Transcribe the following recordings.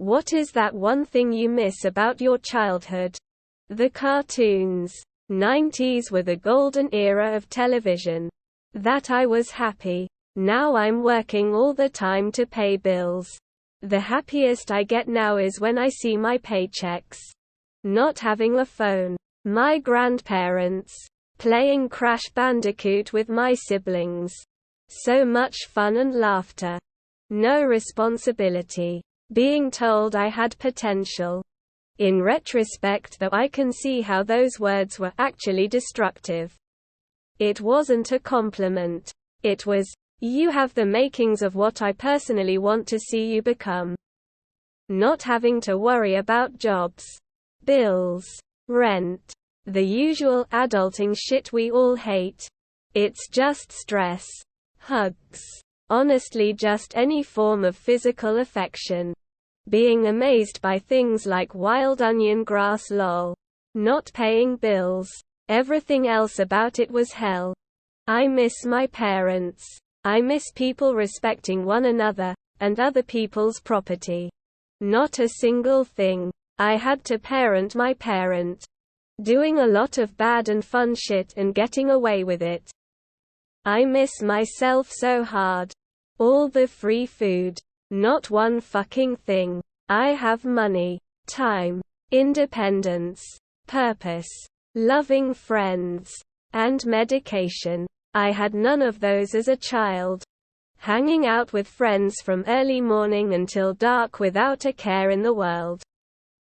What is that one thing you miss about your childhood? The cartoons. 90s were the golden era of television. That I was happy. Now I'm working all the time to pay bills. The happiest I get now is when I see my paychecks. Not having a phone. My grandparents. Playing Crash Bandicoot with my siblings. So much fun and laughter. No responsibility. Being told I had potential. In retrospect, though, I can see how those words were actually destructive. It wasn't a compliment. It was, you have the makings of what I personally want to see you become. Not having to worry about jobs, bills, rent, the usual adulting shit we all hate. It's just stress, hugs, honestly just any form of physical affection. Being amazed by things like wild onion grass lol. Not paying bills. Everything else about it was hell. I miss my parents. I miss people respecting one another, and other people's property. Not a single thing. I had to parent my parent. Doing a lot of bad and fun shit and getting away with it. I miss myself so hard. All the free food. Not one fucking thing. I have money, time, independence, purpose, loving friends, and medication. I had none of those as a child. Hanging out with friends from early morning until dark without a care in the world.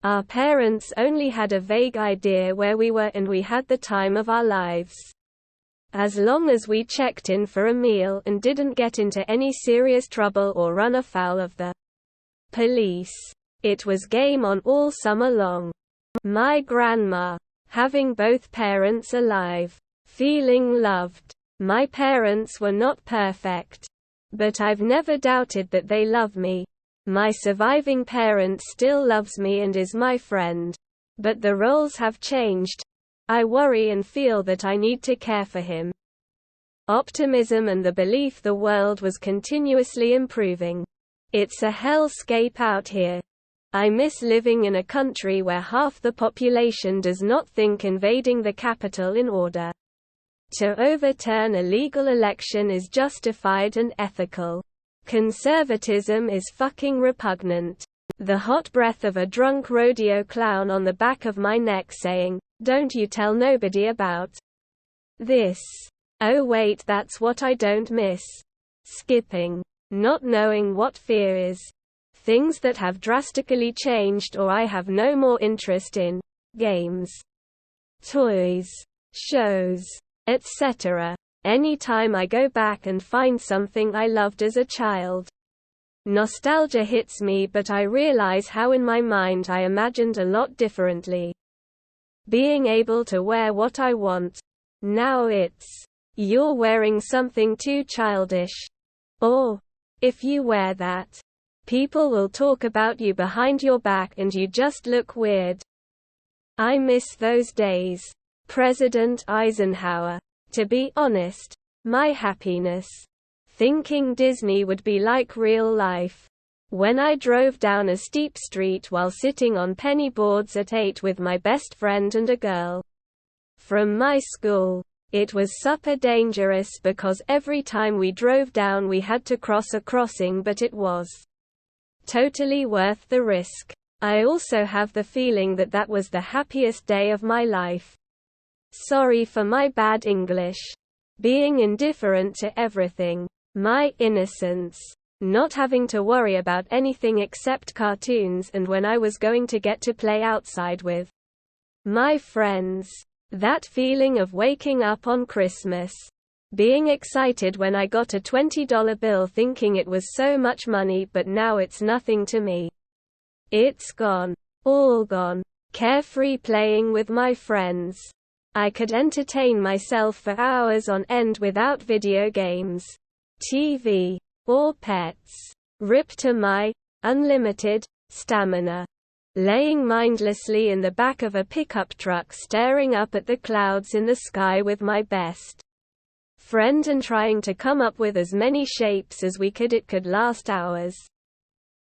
Our parents only had a vague idea where we were and we had the time of our lives. As long as we checked in for a meal and didn't get into any serious trouble or run afoul of the police, it was game on all summer long. My grandma, having both parents alive, feeling loved. My parents were not perfect, but I've never doubted that they love me. My surviving parent still loves me and is my friend. But the roles have changed. I worry and feel that I need to care for him. Optimism and the belief the world was continuously improving. It's a hellscape out here. I miss living in a country where half the population does not think invading the capital in order to overturn a legal election is justified and ethical. Conservatism is fucking repugnant. The hot breath of a drunk rodeo clown on the back of my neck saying, "Don't you tell nobody about this." Oh wait, that's what I don't miss. Skipping. Not knowing what fear is. Things that have drastically changed or I have no more interest in. Games. Toys. Shows. Etc. Anytime I go back and find something I loved as a child. Nostalgia hits me, but I realize how in my mind I imagined a lot differently. Being able to wear what I want. Now it's, "You're wearing something too childish." Or, "If you wear that, people will talk about you behind your back and you just look weird." I miss those days. President Eisenhower. To be honest, my happiness. Thinking Disney would be like real life. When I drove down a steep street while sitting on penny boards at 8 with my best friend and a girl from my school. It was super dangerous because every time we drove down we had to cross a crossing, but it was totally worth the risk. I also have the feeling that that was the happiest day of my life. Sorry for my bad English. Being indifferent to everything. My innocence. Not having to worry about anything except cartoons and when I was going to get to play outside with my friends. That feeling of waking up on Christmas. Being excited when I got a $20 bill thinking it was so much money, but now it's nothing to me. It's gone. All gone. Carefree playing with my friends. I could entertain myself for hours on end without video games, TV, or pets. Rip to my unlimited stamina. Laying mindlessly in the back of a pickup truck staring up at the clouds in the sky with my best friend and trying to come up with as many shapes as we could. It could last hours.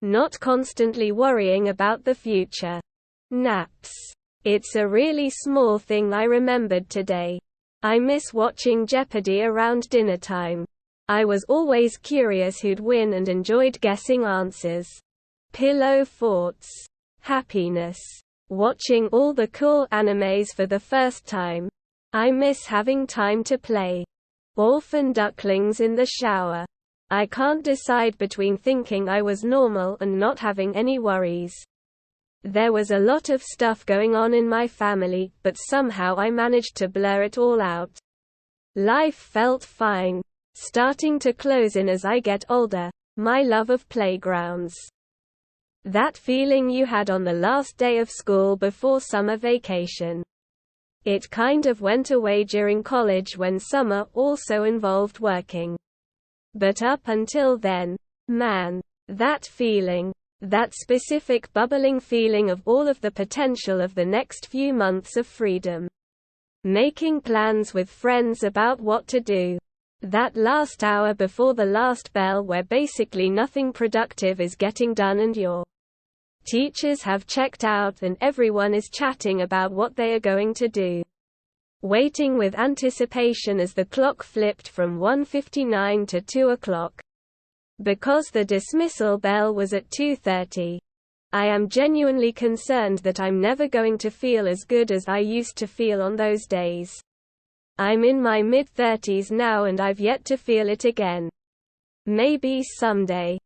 Not constantly worrying about the future. Naps. It's a really small thing I remembered today. I miss watching Jeopardy around dinnertime. I was always curious who'd win and enjoyed guessing answers. Pillow forts. Happiness. Watching all the cool animes for the first time. I miss having time to play. Orphan ducklings in the shower. I can't decide between thinking I was normal and not having any worries. There was a lot of stuff going on in my family, but somehow I managed to blur it all out. Life felt fine. Starting to close in as I get older. My love of playgrounds. That feeling you had on the last day of school before summer vacation. It kind of went away during college when summer also involved working. But up until then, man, that feeling, that specific bubbling feeling of all of the potential of the next few months of freedom. Making plans with friends about what to do. That last hour before the last bell where basically nothing productive is getting done and your teachers have checked out and everyone is chatting about what they are going to do. Waiting with anticipation as the clock flipped from 1:59 to 2 o'clock. Because the dismissal bell was at 2:30. I am genuinely concerned that I'm never going to feel as good as I used to feel on those days. I'm in my mid-30s now and I've yet to feel it again. Maybe someday.